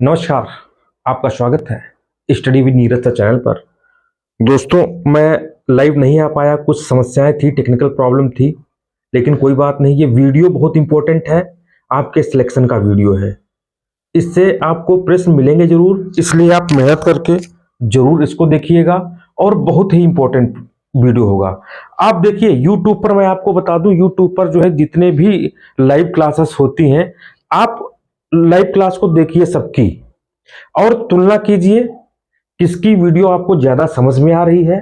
नमस्कार, आपका स्वागत है स्टडी विद नीरज चैनल पर। दोस्तों, मैं लाइव नहीं आ पाया, कुछ समस्याएं थी, टेक्निकल प्रॉब्लम थी, लेकिन कोई बात नहीं। ये वीडियो बहुत इंपॉर्टेंट है, आपके सिलेक्शन का वीडियो है। इससे आपको प्रश्न मिलेंगे जरूर, इसलिए आप मेहनत करके जरूर इसको देखिएगा और बहुत ही इंपॉर्टेंट वीडियो होगा। आप देखिए यूट्यूब पर, मैं आपको बता दूं, यूट्यूब पर जो है जितने भी लाइव क्लासेस होती हैं, आप लाइव क्लास को देखिए सबकी और तुलना कीजिए किसकी वीडियो आपको ज्यादा समझ में आ रही है,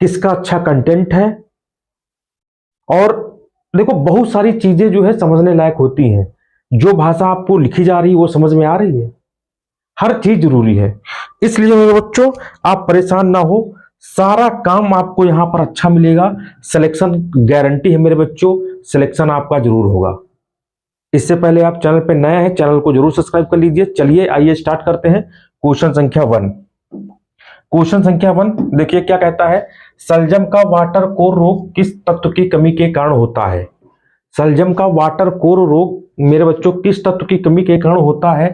किसका अच्छा कंटेंट है। और देखो, बहुत सारी चीजें जो है समझने लायक होती हैं। जो भाषा आपको लिखी जा रही है वो समझ में आ रही है, हर चीज जरूरी है। इसलिए मेरे बच्चों, आप परेशान ना हो, सारा काम आपको यहां पर अच्छा मिलेगा। सिलेक्शन गारंटी है मेरे बच्चों, सिलेक्शन आपका जरूर होगा। इससे पहले आप चैनल पे नए हैं, चैनल को जरूर सब्सक्राइब कर लीजिए। चलिए आइए स्टार्ट करते हैं। क्वेश्चन संख्या 1। क्वेश्चन संख्या 1 देखिए क्या कहता है। सलजम का वाटर कोर रोग किस तत्व की कमी के कारण होता है? सलजम का वाटर कोर रोग मेरे बच्चों किस तत्व की कमी के कारण होता है?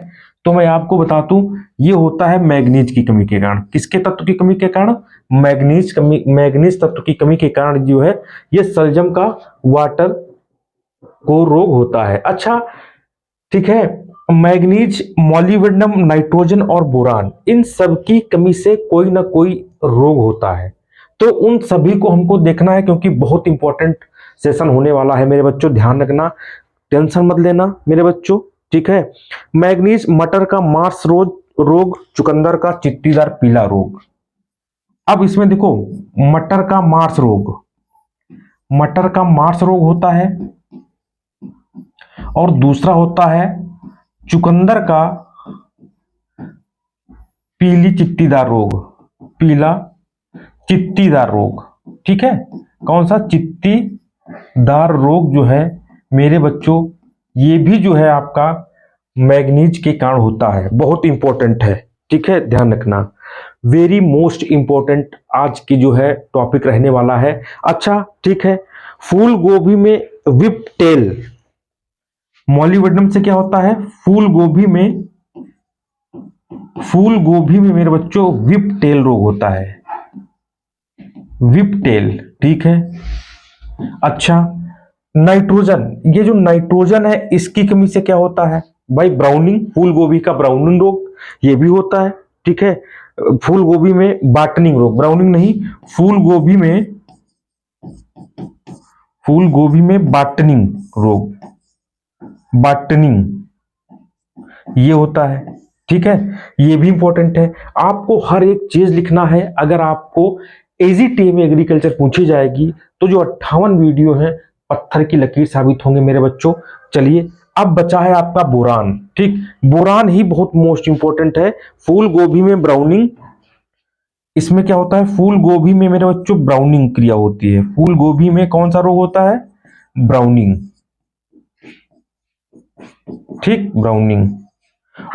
तो मैं आपको बता दूं, ये होता है मैग्नीज की कमी के कारण। किसके तत्व की कमी के कारण? मैग्नीज तत्व की कमी के कारण जो है ये सलजम का वाटर को रोग होता है। अच्छा, ठीक है। मैग्नीज, मॉलिब्डेनम, नाइट्रोजन और बोरान, इन सब की कमी से कोई ना कोई रोग होता है। तो उन सभी को हमको देखना है, क्योंकि बहुत इंपॉर्टेंट सेशन होने वाला है मेरे बच्चों। ध्यान रखना, टेंशन मत लेना मेरे बच्चों, ठीक है। मैग्नीज, मटर का मार्स रोग, चुकंदर का चित्तीदार पीला रोग। अब इसमें देखो, मटर का मार्स रोग होता है और दूसरा होता है चुकंदर का पीला चित्तीदार रोग, ठीक है। कौन सा? चित्तीदार रोग जो है मेरे बच्चों, ये भी जो है आपका मैग्नीज के कारण होता है। बहुत इंपॉर्टेंट है, ठीक है, ध्यान रखना। वेरी मोस्ट इंपॉर्टेंट आज की जो है टॉपिक रहने वाला है। अच्छा, ठीक है। फूल गोभी में विप टेल, मॉलिब्डेनम से क्या होता है? फूल गोभी में मेरे बच्चों विप टेल रोग होता है, विप टेल, ठीक है। अच्छा, नाइट्रोजन, ये जो नाइट्रोजन है इसकी कमी से क्या होता है भाई? ब्राउनिंग, फूल गोभी का ब्राउनिंग रोग ये भी होता है, ठीक है। फूल गोभी में बाटनिंग रोग, ब्राउनिंग नहीं, फूल गोभी में बाटनिंग रोग, बाटनिंग ये होता है, ठीक है। ये भी इंपॉर्टेंट है। आपको हर एक चीज लिखना है। अगर आपको एजीटी में एग्रीकल्चर पूछी जाएगी तो जो 58 वीडियो है पत्थर की लकीर साबित होंगे मेरे बच्चों। चलिए, अब बचा है आपका बोरान, ठीक। बोरान ही बहुत मोस्ट इंपॉर्टेंट है। फूल गोभी में ब्राउनिंग, इसमें क्या होता है? फूल गोभी में मेरे बच्चों ब्राउनिंग क्रिया होती है। फूल गोभी में कौन सा रोग होता है? ब्राउनिंग, ठीक, ब्राउनिंग।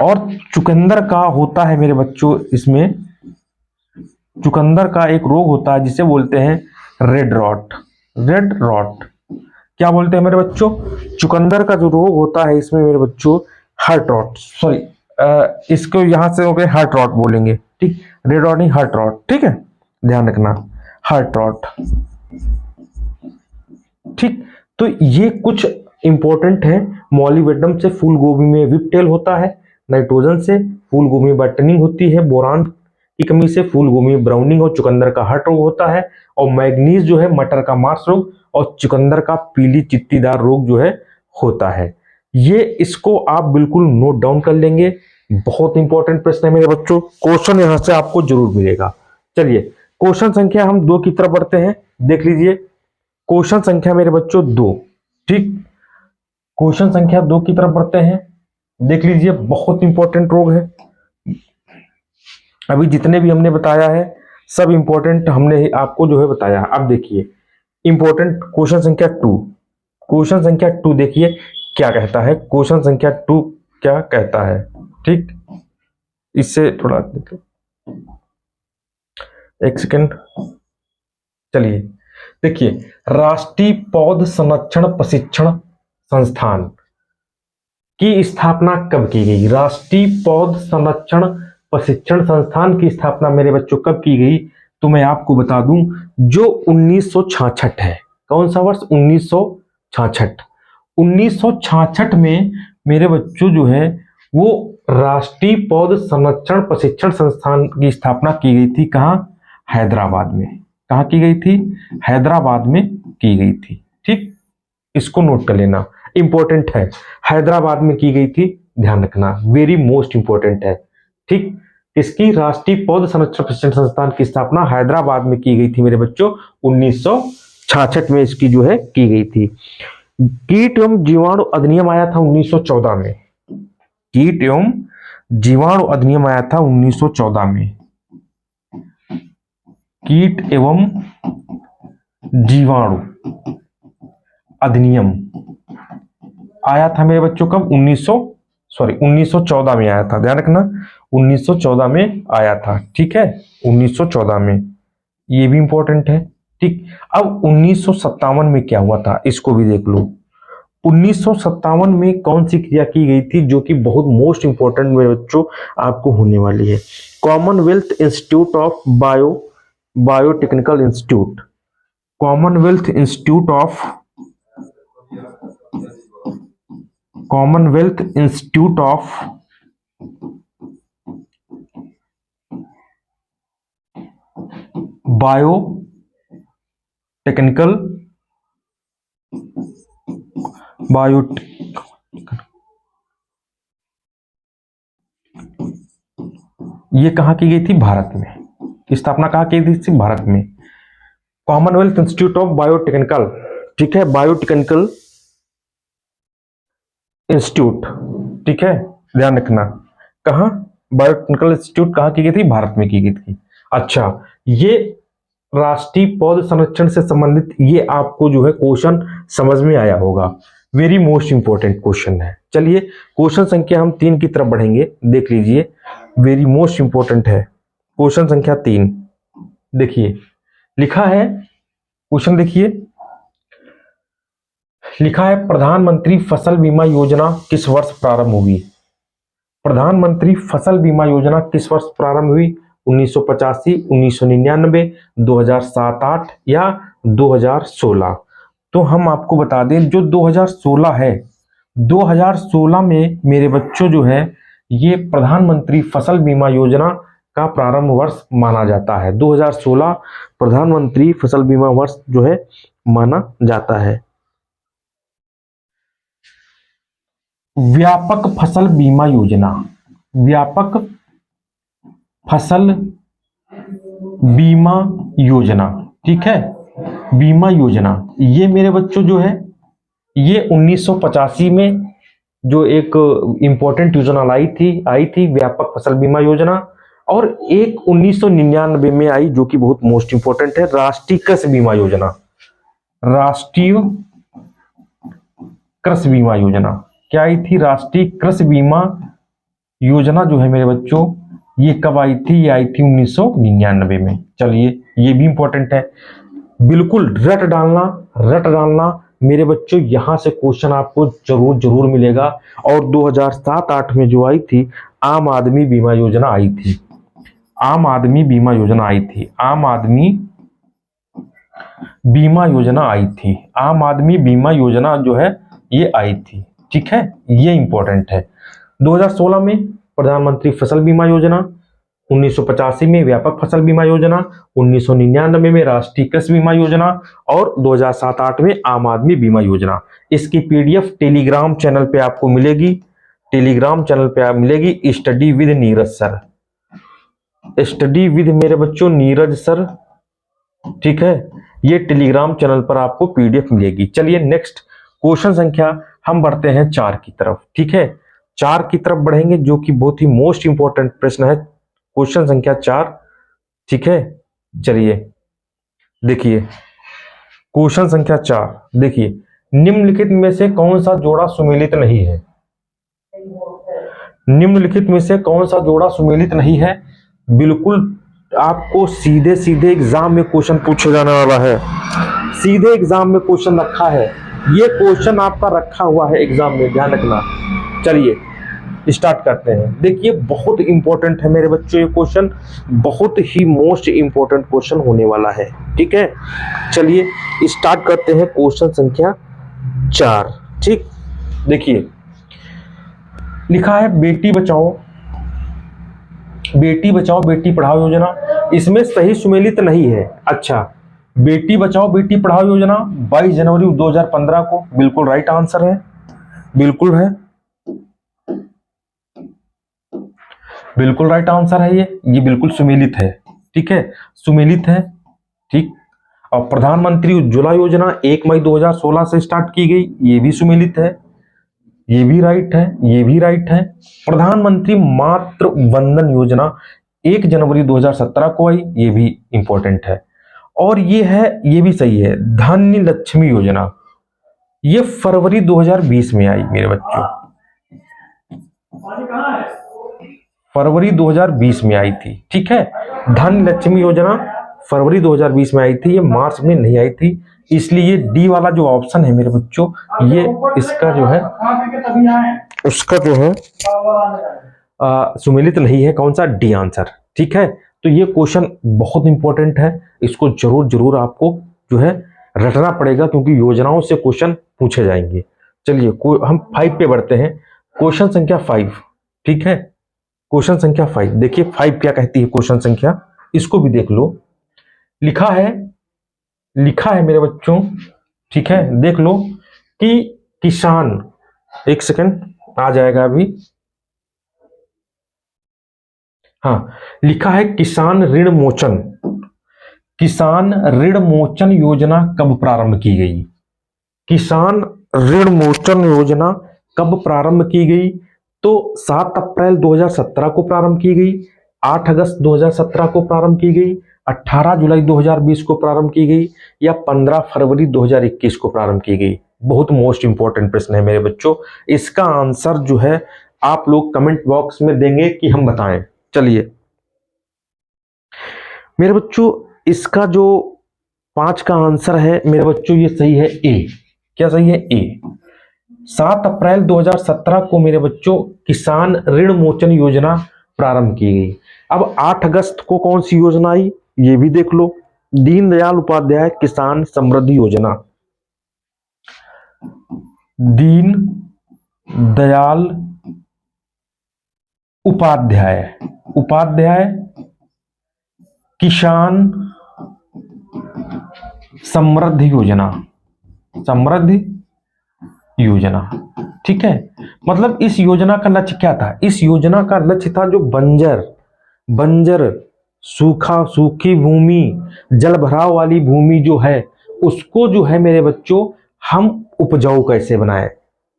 और चुकंदर का होता है मेरे बच्चों, इसमें चुकंदर का एक रोग होता है जिसे बोलते हैं रेड रॉट। रेड रॉट क्या बोलते हैं मेरे बच्चों? चुकंदर का जो रोग होता है इसमें मेरे बच्चों हार्ट रॉट, सॉरी, इसको यहां से हो गए हार्ट रॉट बोलेंगे, ठीक। रेड रॉट नहीं, हार्ट रॉट, ठीक है, ध्यान रखना, हार्ट रॉट, ठीक। तो ये कुछ इंपॉर्टेंट है। मॉलिब्डेनम से फूल गोभी में विपटेल होता है, नाइट्रोजन से फूल गोभी में बटनिंग होती है, बोरान की कमी से फूल गोभी में ब्राउनिंग और चुकंदर का हार्ट रोग होता है, और मैग्नीज जो है मटर का मार्स रोग और चुकंदर का पीली चित्तीदार रोग जो है होता है। ये इसको आप बिल्कुल नोट डाउन कर लेंगे। बहुत इंपॉर्टेंट प्रश्न है मेरे बच्चों, क्वेश्चन यहां से आपको जरूर मिलेगा। चलिए, क्वेश्चन संख्या हम 2 की तरफ बढ़ते हैं। देख लीजिए क्वेश्चन संख्या मेरे बच्चों 2, ठीक। क्वेश्चन संख्या 2 की तरफ बढ़ते हैं। देख लीजिए, बहुत इंपॉर्टेंट रोग है। अभी जितने भी हमने बताया है सब इंपॉर्टेंट हमने आपको जो है बताया। अब देखिए इंपॉर्टेंट क्वेश्चन संख्या 2, क्वेश्चन संख्या 2 देखिए क्या कहता है। क्वेश्चन संख्या 2 क्या कहता है, ठीक। इससे थोड़ा एक सेकेंड, चलिए देखिए, राष्ट्रीय पौध संरक्षण प्रशिक्षण संस्थान की स्थापना कब की गई? राष्ट्रीय पौध संरक्षण प्रशिक्षण संस्थान की स्थापना मेरे बच्चों कब की गई? तो मैं आपको बता दूं, जो 1966 है। कौन सा वर्ष? 1966। 1966 में मेरे बच्चों जो है वो राष्ट्रीय पौध संरक्षण प्रशिक्षण संस्थान की स्थापना की गई थी। कहाँ? हैदराबाद में। कहाँ की गई थी? हैदराबाद में की गई थी। ठीक, इसको नोट कर लेना, इंपॉर्टेंट है। हैदराबाद में की गई थी, ध्यान रखना, वेरी मोस्ट इंपॉर्टेंट है। ठीक, इसकी राष्ट्रीय पौध संरक्षण प्रशिक्षण संस्थान की स्थापना हैदराबाद में की गई थी मेरे बच्चों, 1966 में इसकी जो है की गई थी। कीट एवं जीवाणु अधिनियम आया था 1914 में। कीट एवं जीवाणु अधिनियम आया था 1914 में। कीट एवं जीवाणु अधिनियम आया था मेरे बच्चों कब? 1914 में आया था, ध्यान रखना, 1914 में आया था। ठीक है, 1914 में, ये भी इंपॉर्टेंट है। ठीक, अब 1957 में क्या हुआ था, इसको भी देख लो। 1957 में कौन सी क्रिया की गई थी जो कि बहुत मोस्ट इंपॉर्टेंट मेरे बच्चों आपको होने वाली है? Commonwealth institute of biotechnical institute. Commonwealth institute of biotechnical ये कहाँ की गई थी? भारत में। स्थापना कहाँ की थी? भारत में। कॉमनवेल्थ इंस्टीट्यूट ऑफ बायोटेक्निकल, ठीक है, बायोटेक्निकल इंस्टीट्यूट, ठीक है, ध्यान रखना। कहाँ? बायोटेक्निकल इंस्टीट्यूट कहाँ की गई थी? भारत में की गई थी। अच्छा, ये राष्ट्रीय पौध संरक्षण से संबंधित ये आपको जो है क्वेश्चन समझ में आया होगा, वेरी मोस्ट इंपॉर्टेंट क्वेश्चन है। चलिए क्वेश्चन संख्या हम 3 की तरफ बढ़ेंगे, देख लीजिए, वेरी मोस्ट इंपॉर्टेंट है। क्वेश्चन संख्या 3 देखिए, लिखा है, क्वेश्चन देखिए, लिखा है प्रधानमंत्री फसल बीमा योजना किस वर्ष प्रारंभ हुई? प्रधानमंत्री फसल बीमा योजना किस वर्ष प्रारंभ हुई? 1985, 1999, 2007-8 या 2016? तो हम आपको बता दें, जो 2016 है, 2016 में मेरे बच्चों जो है ये प्रधानमंत्री फसल बीमा योजना का प्रारंभ वर्ष माना जाता है। 2016 प्रधानमंत्री फसल बीमा वर्ष जो है माना जाता है। व्यापक फसल बीमा योजना, व्यापक फसल बीमा योजना, ठीक है, बीमा योजना, ये मेरे बच्चों जो है ये 1985 में जो एक इंपॉर्टेंट योजना आई थी व्यापक फसल बीमा योजना, और एक 1999 में आई जो कि बहुत मोस्ट इंपॉर्टेंट है, राष्ट्रीय कृषि बीमा योजना। राष्ट्रीय कृषि बीमा योजना क्या आई थी? राष्ट्रीय कृषि बीमा योजना जो है मेरे बच्चों ये कब आई थी? ये आई थी 1999 में। चलिए ये भी इंपॉर्टेंट है, बिल्कुल रट डालना मेरे बच्चों, यहां से क्वेश्चन आपको जरूर मिलेगा। और 2007-8 में जो आई थी आम आदमी बीमा योजना आई थी, आम आदमी बीमा योजना आई थी, आम आदमी बीमा योजना आई थी, आम आदमी बीमा योजना जो है ये आई थी, ठीक है, ये इंपॉर्टेंट है। 2016 में प्रधानमंत्री फसल बीमा योजना, 1985 में व्यापक फसल बीमा योजना, 1999 में राष्ट्रीय कृषि बीमा योजना और 2007-8 में आम आदमी बीमा योजना। इसकी पीडीएफ टेलीग्राम चैनल पे आपको मिलेगी, टेलीग्राम चैनल पे आप मिलेगी, study with Neeraj sir, study with मेरे बच्चों नीरज सर, ठीक है, ये टेलीग्राम चैनल पर आपको पीडीएफ मिलेगी। चलिए नेक्स्ट क्वेश्चन संख्या हम बढ़ते हैं 4 की तरफ, ठीक है, 4 की तरफ बढ़ेंगे जो कि बहुत ही मोस्ट इंपॉर्टेंट प्रश्न है, क्वेश्चन संख्या 4, ठीक है। चलिए देखिए क्वेश्चन संख्या 4 देखिए, निम्नलिखित में से कौन सा जोड़ा सुमेलित नहीं है? निम्नलिखित में से कौन सा जोड़ा सुमेलित नहीं है? बिल्कुल आपको सीधे एग्जाम में क्वेश्चन पूछे जाने वाला है, सीधे एग्जाम में क्वेश्चन रखा है, ये क्वेश्चन आपका रखा हुआ है एग्जाम में, ध्यान रखना, चलिए स्टार्ट करते हैं। देखिए बहुत इंपॉर्टेंट है मेरे बच्चों, ये क्वेश्चन बहुत ही मोस्ट इंपॉर्टेंट क्वेश्चन होने वाला है। ठीक है, चलिए स्टार्ट करते हैं क्वेश्चन संख्या 4। ठीक, देखिए लिखा है बेटी बचाओ बेटी पढ़ाओ योजना। इसमें सही सुमेलित नहीं है। अच्छा, बेटी बचाओ बेटी पढ़ाओ योजना 22 जनवरी 2015 को बिल्कुल राइट आंसर है, बिल्कुल है, बिल्कुल राइट आंसर है ये बिल्कुल सुमेलित है। ठीक है, सुमेलित है। ठीक, और प्रधानमंत्री उज्ज्वला योजना 1 मई 2016 से स्टार्ट की गई, ये भी सुमेलित है, ये भी राइट है, ये भी राइट है। प्रधानमंत्री मातृ वंदन योजना 1 जनवरी 2017 को आई, ये भी इंपॉर्टेंट है। और ये है, ये भी सही है, धन्य लक्ष्मी योजना, ये फरवरी 2020 में आई मेरे बच्चों, फरवरी 2020 में आई थी। ठीक है, धन्य लक्ष्मी योजना फरवरी 2020 में आई थी, ये मार्च में नहीं आई थी, इसलिए डी वाला जो ऑप्शन है मेरे बच्चों, ये इसका जो है उसका जो है सुमेलित नहीं है। कौन सा? D answer. ठीक है, तो ये क्वेश्चन बहुत इंपॉर्टेंट है, इसको जरूर आपको जो है रटना पड़ेगा, क्योंकि योजनाओं से क्वेश्चन पूछे जाएंगे। चलिए हम 5 पे बढ़ते हैं, क्वेश्चन संख्या 5। ठीक है, क्वेश्चन संख्या 5, देखिए 5 क्या कहती है क्वेश्चन संख्या, इसको भी देख लो। लिखा है मेरे बच्चों, ठीक है, देख लो कि किसान, एक सेकंड आ जाएगा अभी, हाँ, लिखा है किसान ऋण मोचन योजना कब प्रारंभ की गई? किसान ऋण मोचन योजना कब प्रारंभ की गई? तो 7 अप्रैल 2017 को प्रारंभ की गई, 8 अगस्त 2017 को प्रारंभ की गई, 18 जुलाई 2020 को प्रारंभ की गई, या 15 फरवरी 2021 को प्रारंभ की गई? बहुत मोस्ट इंपॉर्टेंट प्रश्न है मेरे बच्चों, इसका आंसर जो है आप लोग कमेंट बॉक्स में देंगे कि हम बताएं। चलिए मेरे बच्चों, इसका जो 5 का आंसर है मेरे बच्चों, ये सही है ए। क्या सही है? ए। 7 अप्रैल 2017 को मेरे बच्चों किसान ऋण मोचन योजना प्रारंभ की गई। अब 8 अगस्त को कौन सी योजना आई, ये भी देख लो, दीनदयाल उपाध्याय किसान समृद्धि योजना। दीन दयाल उपाध्याय किसान समृद्धि योजना। ठीक है, मतलब इस योजना का लक्ष्य क्या था? इस योजना का लक्ष्य था जो बंजर सूखी भूमि, जल भराव वाली भूमि जो है, उसको जो है मेरे बच्चों हम उपजाऊ कैसे बनाएं,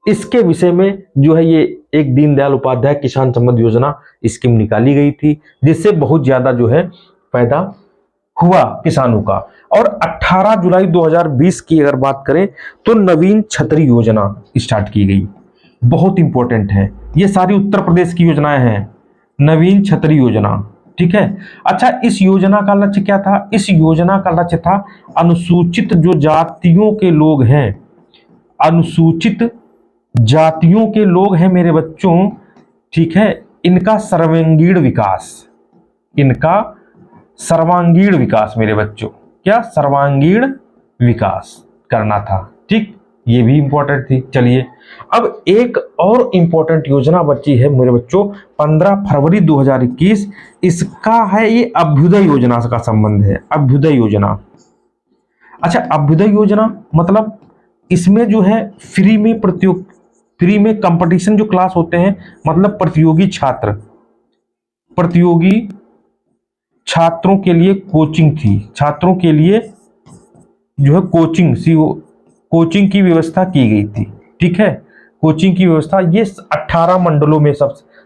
इसके विषय में जो है ये एक दीनदयाल उपाध्याय किसान समृद्धि योजना स्कीम निकाली गई थी, जिससे बहुत ज्यादा जो है फायदा हुआ किसानों का। और 18 जुलाई 2020 की अगर बात करें तो नवीन छतरी योजना स्टार्ट की गई। बहुत इंपॉर्टेंट है, ये सारी उत्तर प्रदेश की योजनाएं हैं, नवीन छतरी योजना। ठीक है, अच्छा, इस योजना का लक्ष्य क्या था? इस योजना का लक्ष्य था अनुसूचित जो जातियों के लोग हैं, अनुसूचित जातियों के लोग हैं मेरे बच्चों, ठीक है, इनका सर्वांगीण विकास मेरे बच्चों, क्या सर्वांगीण विकास करना था। ठीक, ये भी इंपॉर्टेंट थी। चलिए अब एक और इंपॉर्टेंट योजना बची है मेरे बच्चों, 15 फरवरी 2021, इसका है ये अभ्युदय योजना का संबंध है, अभ्युदय योजना। अच्छा, अभ्युदय योजना मतलब इसमें जो है फ्री में कंपटीशन जो क्लास होते हैं, मतलब प्रतियोगी छात्रों के लिए कोचिंग थी, छात्रों के लिए जो है कोचिंग की व्यवस्था की गई थी। ठीक है, कोचिंग की व्यवस्था, ये 18 मंडलों में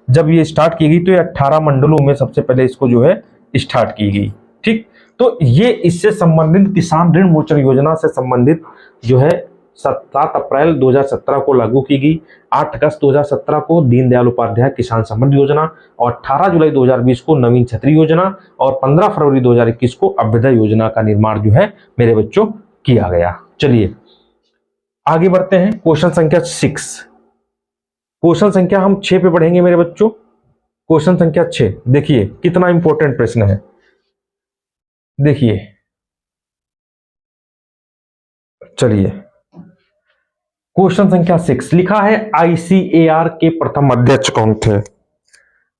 जब ये स्टार्ट की गई तो ये 18 मंडलों में सबसे पहले इसको जो है स्टार्ट की गई। ठीक, तो ये इससे संबंधित किसान ऋण मोचन योजना से संबंधित जो है 7 अप्रैल 2017 को लागू की गई, 8 अगस्त 2017 को दीनदयाल उपाध्याय किसान समृद्धि योजना, और 18 जुलाई 2020 को नवीन छतरी योजना, और 15 फरवरी 2021 को अभ्युदय योजना का निर्माण जो है मेरे बच्चों किया गया। चलिए आगे बढ़ते हैं, क्वेश्चन संख्या 6। क्वेश्चन संख्या हम 6 पे पढ़ेंगे मेरे बच्चों। क्वेश्चन संख्या 6 देखिए कितना इंपॉर्टेंट प्रश्न है। देखिए चलिए, क्वेश्चन संख्या 6 लिखा है आईसीएआर के प्रथम अध्यक्ष कौन थे।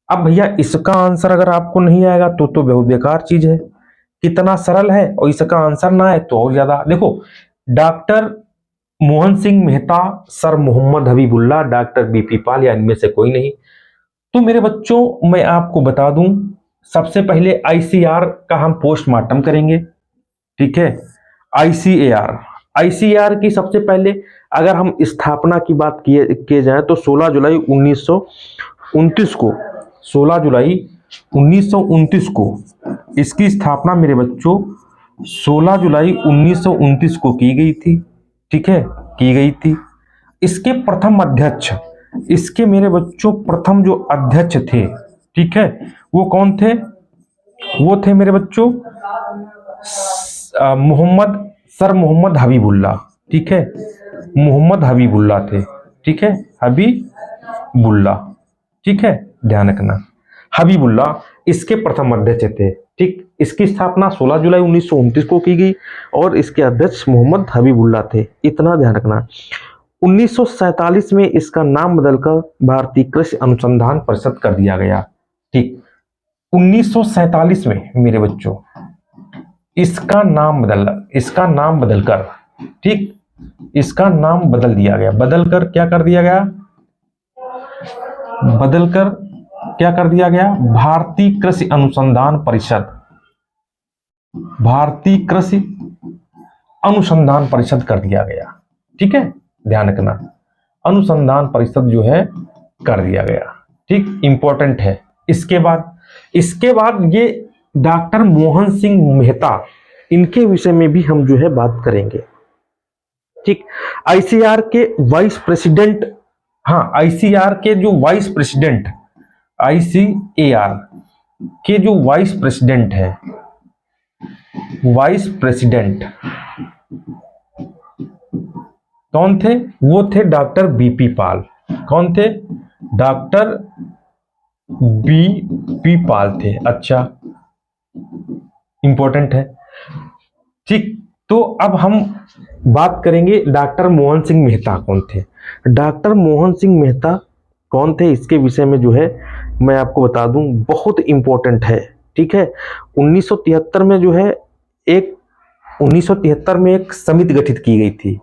अब भैया इसका आंसर अगर आपको नहीं आएगा तो बहुत बेकार चीज है। कितना सरल है, और इसका आंसर ना है तो और ज्यादा। देखो, doctor Mohan Singh Mehta, sir Mohammad Habibullah, doctor BP Pal, या इनमें से कोई नहीं। तो मेरे बच्चों मैं आपको बता दूं, सबसे पहले आईसीआर का हम पोस्टमार्टम करेंगे, ठीक है। आईसीएआर आईसीआर की सबसे पहले अगर हम स्थापना की बात किए जाए तो 16 जुलाई 1929 को 16 जुलाई 1929 को इसकी स्थापना मेरे बच्चों 16 जुलाई 1929 को की गई थी, ठीक है, की गई थी। इसके प्रथम अध्यक्ष, इसके मेरे बच्चों प्रथम जो अध्यक्ष थे, ठीक है, वो कौन थे? वो थे मेरे बच्चों सर मोहम्मद हबीबुल्ला, ठीक है, मोहम्मद हबीबुल्ला थे, ठीक है, हबीबुल्ला, ठीक है, ध्यान रखना हबीबुल्ला इसके प्रथम अध्यक्ष थे, ठीक। इसकी स्थापना 16 जुलाई 1929 को की गई और इसके अध्यक्ष मोहम्मद हबीबुल्ला थे, इतना ध्यान रखना। 1947 में इसका नाम बदलकर भारतीय कृषि अनुसंधान परिषद कर दिया गया, ठीक। 1947 में मेरे बच्चों इसका नाम बदलकर, ठीक, इसका नाम बदल दिया गया। बदलकर क्या कर दिया गया? बदलकर क्या कर दिया गया? भारतीय कृषि अनुसंधान परिषद, भारतीय कृषि अनुसंधान परिषद कर दिया गया, ठीक है, ध्यान रखना, अनुसंधान परिषद जो है कर दिया गया, ठीक, इंपॉर्टेंट है। इसके बाद ये डॉक्टर मोहन सिंह मेहता, इनके विषय में भी हम जो है बात करेंगे, ठीक। आईसीआर के वाइस प्रेसिडेंट, हाँ, आईसीआर के जो वाइस प्रेसिडेंट, आईसीएआर के जो वाइस प्रेसिडेंट है, वाइस प्रेसिडेंट कौन थे? वो थे डॉक्टर बीपी पाल। कौन थे? डॉक्टर बीपी पाल थे। अच्छा, इंपॉर्टेंट है, ठीक। तो अब हम बात करेंगे डॉक्टर मोहन सिंह मेहता कौन थे। डॉक्टर मोहन सिंह मेहता कौन थे, इसके विषय में जो है मैं आपको बता दूं, बहुत इंपॉर्टेंट है, ठीक है। 1973 में जो है 1973 में एक समिति गठित की गई थी।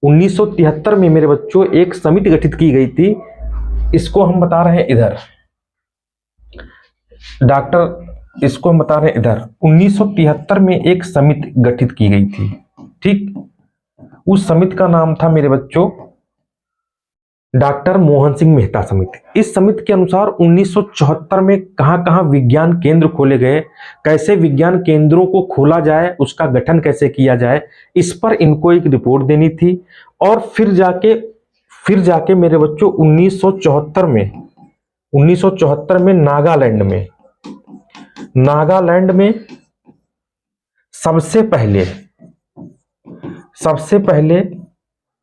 1973 में मेरे बच्चों एक समिति गठित की गई थी, इसको हम बता रहे हैं इधर, इसको हम बता रहे हैं इधर। 1973 में एक समिति गठित की गई थी, ठीक। उस समिति का नाम था मेरे बच्चों डॉक्टर मोहन सिंह मेहता समिति। इस समिति के अनुसार 1974 में कहां-कहां विज्ञान केंद्र खोले गए, कैसे विज्ञान केंद्रों को खोला जाए, उसका गठन कैसे किया जाए, इस पर इनको एक रिपोर्ट देनी थी। और फिर जाके मेरे बच्चों 1974 में नागालैंड में सबसे पहले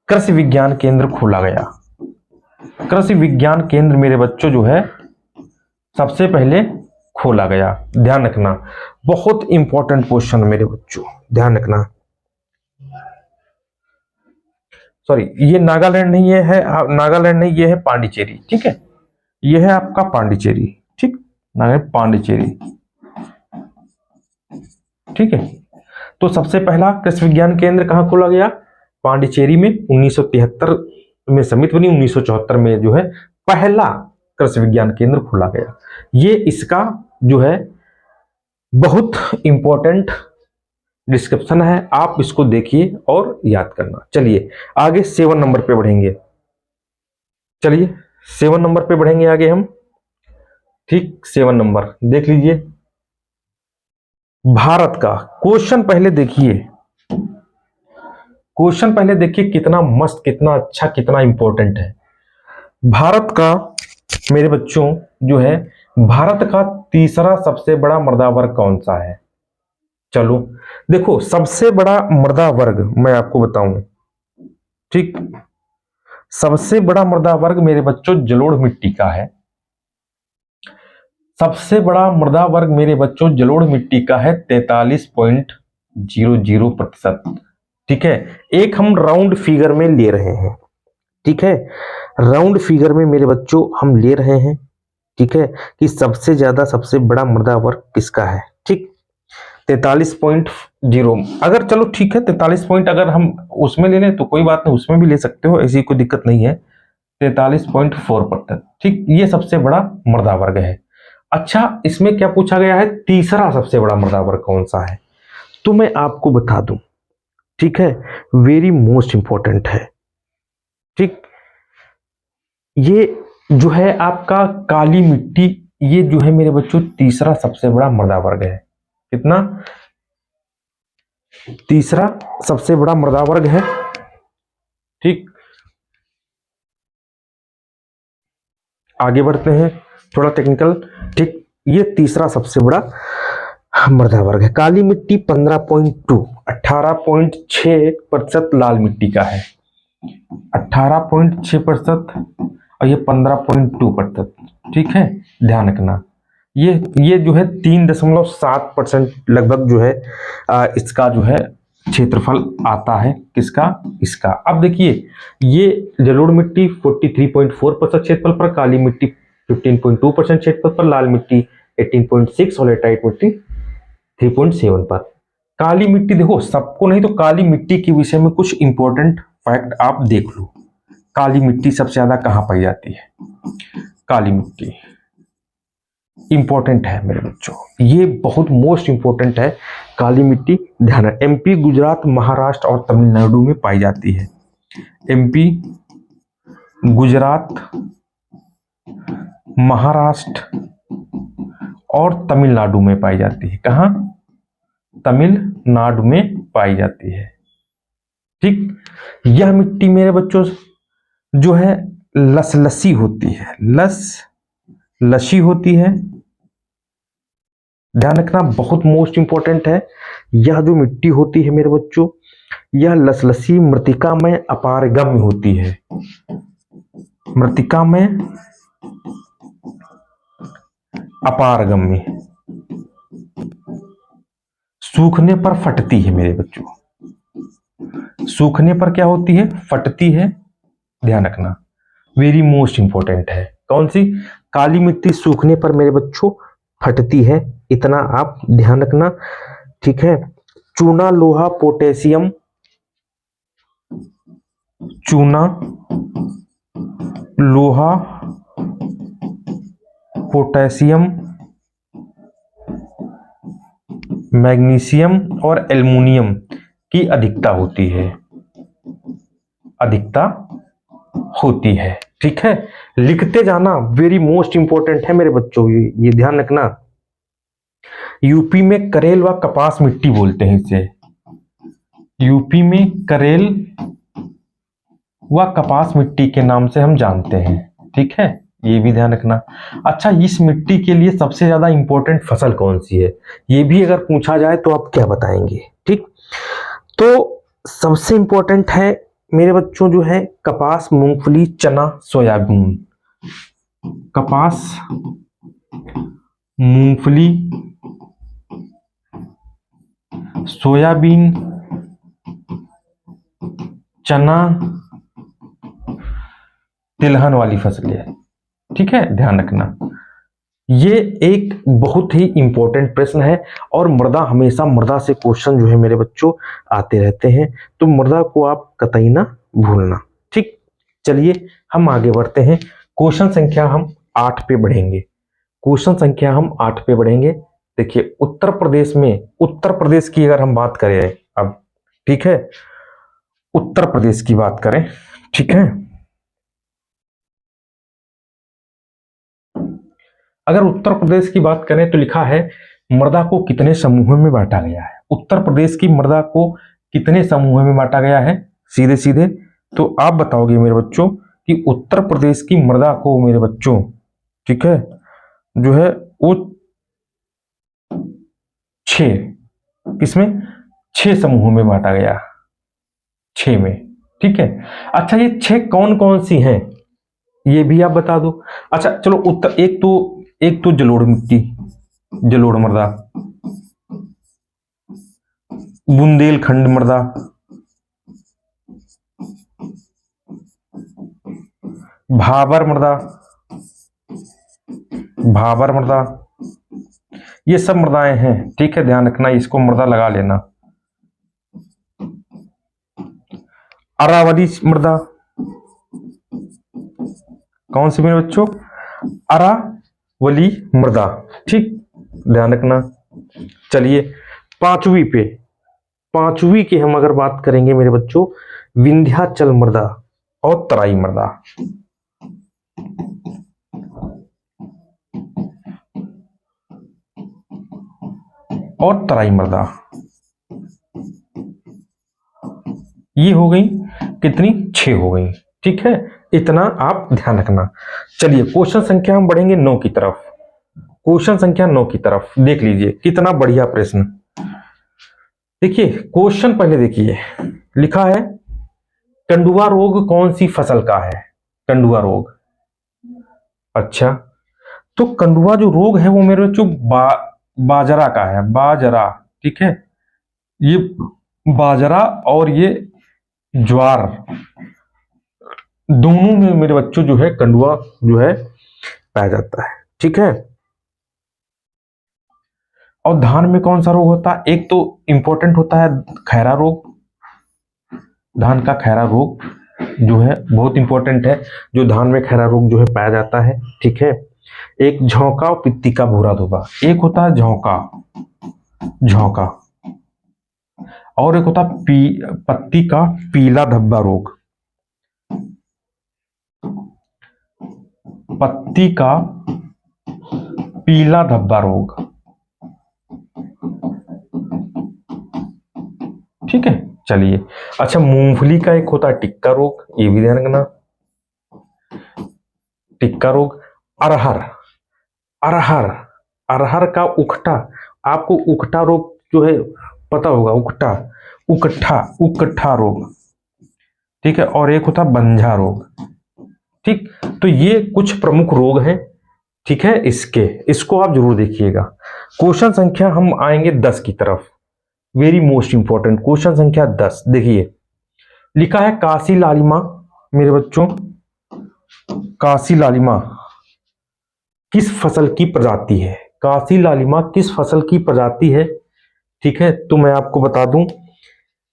कृषि विज्ञान केंद्र खोला गया। कृषि विज्ञान केंद्र मेरे बच्चों जो है सबसे पहले खोला गया। ध्यान रखना, बहुत इंपॉर्टेंट क्वेश्चन मेरे बच्चों, ध्यान रखना। सॉरी, ये नागालैंड नहीं, ये है नागालैंड नहीं, ये है पांडिचेरी, ठीक है, ये है आपका पांडिचेरी, ठीक, पांडिचेरी, ठीक है। तो सबसे पहला कृषि विज्ञान केंद्र कहां खोला गया? पांडिचेरी में। 1973 में समिति बनी, 1974 में जो है पहला कृषि विज्ञान केंद्र खोला गया। ये इसका जो है बहुत इंपॉर्टेंट डिस्क्रिप्शन है, आप इसको देखिए और याद करना। चलिए आगे 7 नंबर पे बढ़ेंगे, चलिए 7 नंबर पे बढ़ेंगे आगे हम, ठीक। 7 नंबर देख लीजिए, भारत का क्वेश्चन पहले देखिए, कितना मस्त, कितना अच्छा, कितना इंपॉर्टेंट है। भारत का मेरे बच्चों जो है, भारत का तीसरा सबसे बड़ा मृदा वर्ग कौन सा है? चलो देखो, सबसे बड़ा मृदा वर्ग मैं आपको बताऊं, ठीक, सबसे बड़ा मृदा वर्ग मेरे बच्चों जलोढ़ मिट्टी का है। सबसे बड़ा मृदा वर्ग मेरे बच्चों जलोढ़ मिट्टी का है 43.00%। ठीक है, एक हम राउंड फिगर में ले रहे हैं। ठीक है, राउंड फिगर में मेरे बच्चों हम ले रहे हैं। ठीक है, कि सबसे ज्यादा सबसे बड़ा मृदा वर्ग किसका है। ठीक, 43.0, अगर चलो ठीक है 43 पॉइंट अगर हम उसमें ले लें तो कोई बात नहीं, उसमें भी ले सकते हो, ऐसी कोई दिक्कत नहीं है। 43.4%। ठीक, ये सबसे बड़ा मृदा वर्ग है। अच्छा, इसमें क्या पूछा गया है, तीसरा सबसे बड़ा मृदा वर्ग कौन सा है, तो मैं आपको बता दूं। ठीक है, वेरी मोस्ट इंपॉर्टेंट है। ठीक, ये जो है आपका काली मिट्टी, ये जो है मेरे बच्चों तीसरा सबसे बड़ा मृदा वर्ग है। कितना, तीसरा सबसे बड़ा मृदा वर्ग है। ठीक, आगे बढ़ते हैं, थोड़ा टेक्निकल। ठीक, ये तीसरा सबसे बड़ा मृदा वर्ग है। काली मिट्टी 15.2, 18.6% लाल मिट्टी का है। 18.6% और ये 15.2%। ठीक है, ध्यान रखना, ये जो है 3.7% लगभग जो है इसका जो है क्षेत्रफल आता है। किसका, इसका। अब देखिए, ये जलोढ़ मिट्टी 43.4% क्षेत्रफल पर, काली मिट्टी 15.2% क्षेत्रफल पर, लाल मिट्टी 18.6 और लेटराइट मिट्टी 3.7 पर। काली मिट्टी देखो सबको नहीं, तो काली मिट्टी के विषय में कुछ इंपॉर्टेंट फैक्ट आप देख लो। काली मिट्टी सबसे ज्यादा कहां पाई जाती है, काली मिट्टी इंपॉर्टेंट है मेरे बच्चों, ये बहुत मोस्ट इंपॉर्टेंट है। काली मिट्टी ध्यान है, एमपी, गुजरात, महाराष्ट्र और तमिलनाडु में पाई जाती है। एमपी, गुजरात, महाराष्ट्र और तमिलनाडु में पाई जाती है। कहां, तमिलनाडु में पाई जाती है। ठीक, यह मिट्टी मेरे बच्चों जो है लसलसी होती है, लसी होती है। ध्यान रखना, बहुत मोस्ट इंपॉर्टेंट है। यह जो मिट्टी होती है मेरे बच्चों, यह लसलसी मृतिका में अपारगम्य होती है। मृतिका में अपारगम्य, सूखने पर फटती है मेरे बच्चों, सूखने पर क्या होती है, फटती है। ध्यान रखना, वेरी मोस्ट इंपॉर्टेंट है। कौन सी, काली मिट्टी सूखने पर मेरे बच्चों फटती है, इतना आप ध्यान रखना। ठीक है, चूना, लोहा, पोटेशियम, चूना, लोहा, पोटेशियम, मैग्नीशियम और एल्युमिनियम की अधिकता होती है, अधिकता होती है। ठीक है, लिखते जाना, वेरी मोस्ट इंपॉर्टेंट है मेरे बच्चों, ये ध्यान रखना। यूपी में करेल व कपास मिट्टी बोलते हैं इसे, यूपी में करेल व कपास मिट्टी के नाम से हम जानते हैं। ठीक है, ये भी ध्यान रखना। अच्छा, इस मिट्टी के लिए सबसे ज्यादा इंपॉर्टेंट फसल कौन सी है, ये भी अगर पूछा जाए तो आप क्या बताएंगे। ठीक, तो सबसे इंपॉर्टेंट है मेरे बच्चों जो है कपास, मूंगफली, चना, सोयाबीन। कपास, मूंगफली, सोयाबीन, चना, तिलहन वाली फसलें। ठीक है, ध्यान रखना, ये एक बहुत ही इंपॉर्टेंट प्रश्न है और मृदा से क्वेश्चन जो है मेरे बच्चों आते रहते हैं, तो मृदा को आप कतई ना भूलना। ठीक, चलिए हम आगे बढ़ते हैं, क्वेश्चन संख्या हम 8 पे बढ़ेंगे। क्वेश्चन संख्या हम 8 पे बढ़ेंगे। देखिए, उत्तर प्रदेश में, उत्तर प्रदेश की अगर हम बात करें अब, ठीक है, उत्तर प्रदेश की बात करें, ठीक है, अगर उत्तर प्रदेश की बात करें तो लिखा है मृदा को कितने समूहों में बांटा गया है। उत्तर प्रदेश की मृदा को कितने समूहों में बांटा गया है, सीधे सीधे तो आप बताओगे मेरे बच्चों कि उत्तर प्रदेश की मृदा को मेरे बच्चों, ठीक है, जो है वो 6, किसमें, 6 समूहों में बांटा गया, 6 में। ठीक है। अच्छा, ये 6 कौन कौन सी हैं ये भी आप बता दो। अच्छा चलो, उत्तर एक तो जलोढ़ मिट्टी, जलोढ़ मृदा, बुंदेलखंड मृदा, भाबर मृदा, भाबर मृदा, ये सब मृदाएं हैं। ठीक है, ध्यान रखना, इसको मृदा लगा लेना। अरावली मृदा, कौन सी मेरे बच्चों? अरावली मृदा। ठीक, ध्यान रखना। चलिए पांचवी की हम अगर बात करेंगे मेरे बच्चों, विंध्याचल मृदा और तराई मृदा। और तराई मृदा, ये हो गई कितनी? 6 हो गई। ठीक है, इतना आप ध्यान रखना। चलिए क्वेश्चन संख्या हम बढ़ेंगे 9 की तरफ। क्वेश्चन संख्या 9 की तरफ देख लीजिए, कितना बढ़िया प्रश्न। देखिए क्वेश्चन पहले देखिए, लिखा है कंडुआ रोग कौन सी फसल का है? कंडुआ रोग। अच्छा, तो कंडुआ जो रोग है वो मेरे बच्चों बाजरा का है, बाजरा। ठीक है, ये बाजरा और ये ज्वार दोनों में मेरे बच्चों जो है कंडुआ जो है पाया जाता है। ठीक है, और धान में कौन सा रोग होता है? एक तो इंपॉर्टेंट होता है खैरा रोग, धान का खैरा रोग जो है बहुत इंपॉर्टेंट है, जो धान में खैरा रोग जो है पाया जाता है। ठीक है, एक झोंका और पित्ती का भूरा धब्बा, एक होता है झोंका, झोंका, और एक होता है पत्ती का पीला धब्बा रोग, पत्ती का पीला धब्बा रोग। ठीक है, चलिए। अच्छा, मूंगफली का एक होता है टिक्का रोग, ये भी ध्यान रखना, टिक्का रोग। अरहर, अरहर, अरहर का उकठा, आपको उकठा रोग जो है पता होगा, उकठा, उकठा, उकठा रोग। ठीक है, और एक होता बंझा रोग। ठीक, तो ये कुछ प्रमुख रोग हैं। ठीक है, इसको आप जरूर देखिएगा। क्वेश्चन संख्या हम आएंगे 10 की तरफ, वेरी मोस्ट इंपॉर्टेंट क्वेश्चन संख्या 10। देखिए लिखा है काशी लालिमा मेरे बच्चों, काशी लालिमा किस फसल की प्रजाति है? काशी लालिमा किस फसल की प्रजाति है? ठीक है, तो मैं आपको बता दूं,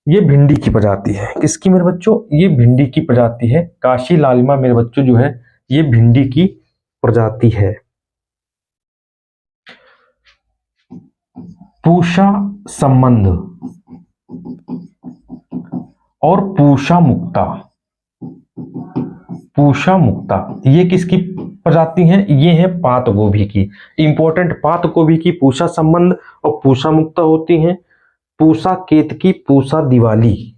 ये भिंडी की प्रजाति है। किसकी मेरे बच्चों? ये भिंडी की प्रजाति है। काशी लालिमा मेरे बच्चों जो है ये भिंडी की प्रजाति है। पूषा संबंध और पूषा मुक्ता, पूषा मुक्ता ये किसकी प्रजाति है? ये है पात गोभी की। इंपॉर्टेंट, पात गोभी की पूषा संबंध और पूषा मुक्ता होती हैं। पूषा केतकी, पूषा दिवाली,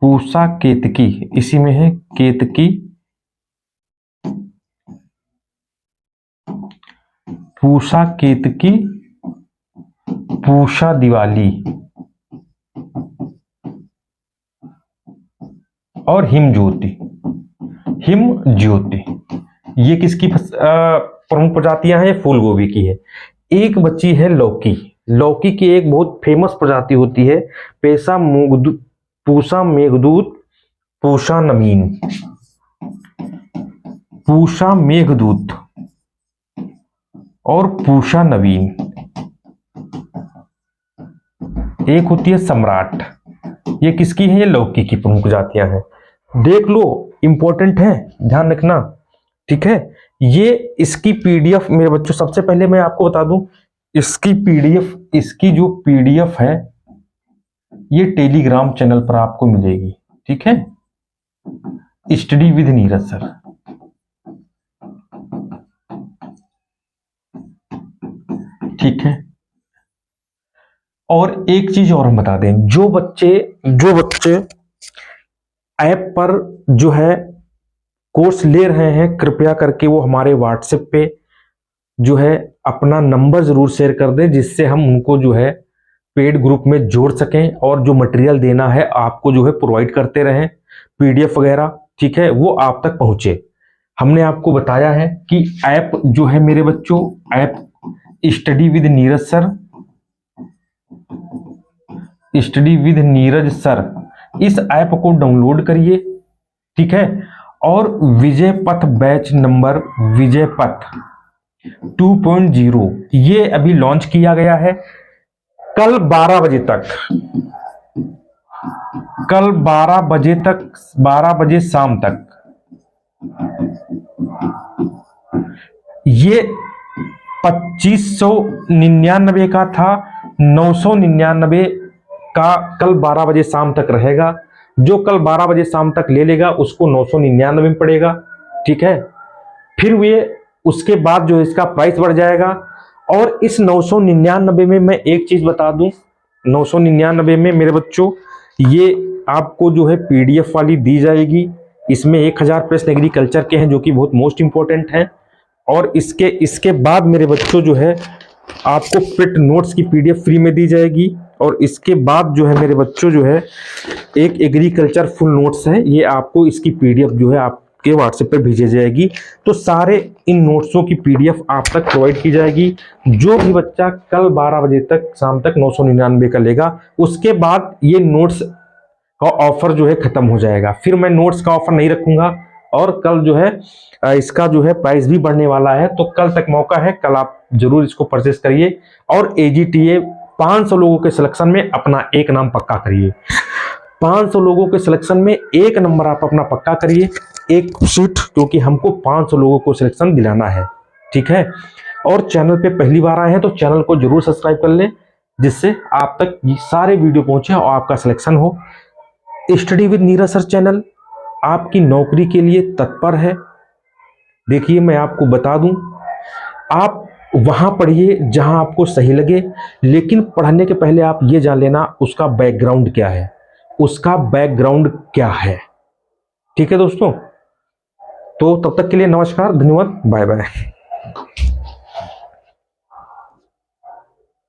पूषा केतकी, इसी में है केतकी, पूषा केतकी, पूषा दिवाली और हिम ज्योति, हिम ज्योति ये किसकी प्रमुख प्रजातियां हैं? फूल गोभी की है। एक बच्ची है लौकी, लौकी की एक बहुत फेमस प्रजाति होती है पूषा मेघदूत, पूषा नवीन, पूषा मेघदूत और पूषा नवीन। एक होती है सम्राट, ये किसकी है? ये लौकी की प्रमुख जातियां हैं। देख लो, इंपॉर्टेंट है, ध्यान रखना। ठीक है, ये इसकी पीडीएफ मेरे बच्चों, सबसे पहले मैं आपको बता दूं, इसकी पीडीएफ, इसकी जो पीडीएफ है ये टेलीग्राम चैनल पर आपको मिलेगी। ठीक है, स्टडी विद नीरज सर। ठीक है, और एक चीज और हम बता दें, जो बच्चे ऐप पर जो है कोर्स ले रहे हैं, कृपया करके वो हमारे व्हाट्सएप पे जो है अपना नंबर जरूर शेयर कर दें, जिससे हम उनको जो है पेड ग्रुप में जोड़ सकें और जो मटेरियल देना है आपको जो है प्रोवाइड करते रहें, पीडीएफ वगैरह, ठीक है, वो आप तक पहुंचे। हमने आपको बताया है कि ऐप जो है मेरे बच्चों, app study with Neeraj sir, study with Neeraj sir, इस ऐप को डाउनलोड करिए, ठीक है। और विजय पथ बैच नंबर विजय पथ 2.0 ये अभी लॉन्च किया गया है। कल 12 बजे तक, कल 12 बजे तक, 12 बजे शाम तक ये 2599 का था, 999 का कल 12 बजे शाम तक रहेगा। जो कल 12 बजे शाम तक ले लेगा उसको 999 में पड़ेगा, ठीक है। फिर वे उसके बाद जो इसका प्राइस बढ़ जाएगा। और इस 999 में मैं एक चीज बता दूं, 999 में मेरे बच्चों ये आपको जो है पीडीएफ वाली दी जाएगी। इसमें 1000 प्रश्न एग्रीकल्चर के हैं जो कि बहुत मोस्ट इंपॉर्टेंट हैं। और इसके बाद मेरे बच्चों जो है आपको पिट नोट्स की पीडीएफ फ्री में दी जाएगी। और इसके बाद जो है मेरे बच्चों जो है एक एग्रीकल्चर फुल नोट्स है, ये आपको इसकी पीडीएफ जो है आपके व्हाट्सएप पर भेजी जाएगी। तो सारे इन नोट्सों की पीडीएफ आप तक प्रोवाइड की जाएगी। जो भी बच्चा कल 12 बजे तक शाम तक 999 का लेगा, उसके बाद ये नोट्स का ऑफर जो है खत्म हो जाएगा। फिर मैं नोट्स का ऑफर नहीं रखूंगा। और कल जो है इसका जो है प्राइस भी बढ़ने वाला है। तो कल तक मौका है, कल आप जरूर इसको परचेस करिए। और एजीटीए 500 लोगों के सिलेक्शन में अपना एक नाम पक्का करिए। 500 लोगों के सिलेक्शन में एक नंबर आप अपना पक्का करिए, एक सीट, क्योंकि हमको 500 लोगों को सिलेक्शन दिलाना है, ठीक है। और चैनल पे पहली बार आए हैं तो चैनल को जरूर सब्सक्राइब कर लें, जिससे आप तक ये सारे वीडियो पहुंचे और आपका सिलेक्शन हो। Study with Neeraj sir channel आपकी नौकरी के लिए तत्पर है। देखिए मैं आपको बता दूं, आप वहां पढ़िए जहां आपको सही लगे, लेकिन पढ़ने के पहले आप ये जान लेना उसका बैकग्राउंड क्या है, उसका बैकग्राउंड क्या है, ठीक है दोस्तों। तो तब तक के लिए नमस्कार, धन्यवाद, बाय बाय।